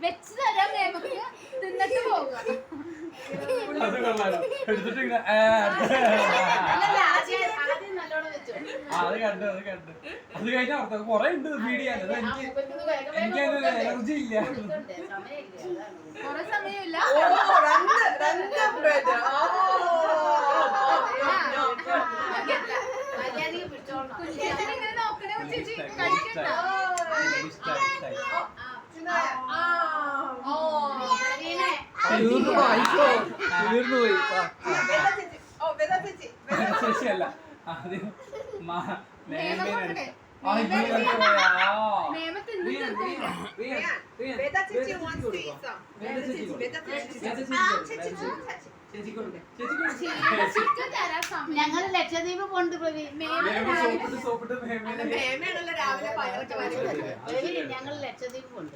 വെച്ച് തരാം നമുക്ക് തിന്നിട്ട് പോകാം. അത് കൊള്ളാലോ. എടുത്തിട്ട് ഇങ്ങനെ അത് കണ്ടു അത് കണ്ടു. അത് കഴിഞ്ഞ അർത്ഥം കൊറേ ഉണ്ട് ഫീഡ് ചെയ്യാൻ. എനിക്കതിന് എനർജി ഇല്ല. കൊറേ സമയമില്ല. ഇങ്ങനെ നോക്കണേ ചേച്ചി കഴിക്കണ്ട. ശശിയല്ല ആദ്യം ഞങ്ങൾ ലക്ഷദ്വീപ് പോണ്ട് ഞങ്ങൾ ലക്ഷദ്വീപ് പോണ്ട്.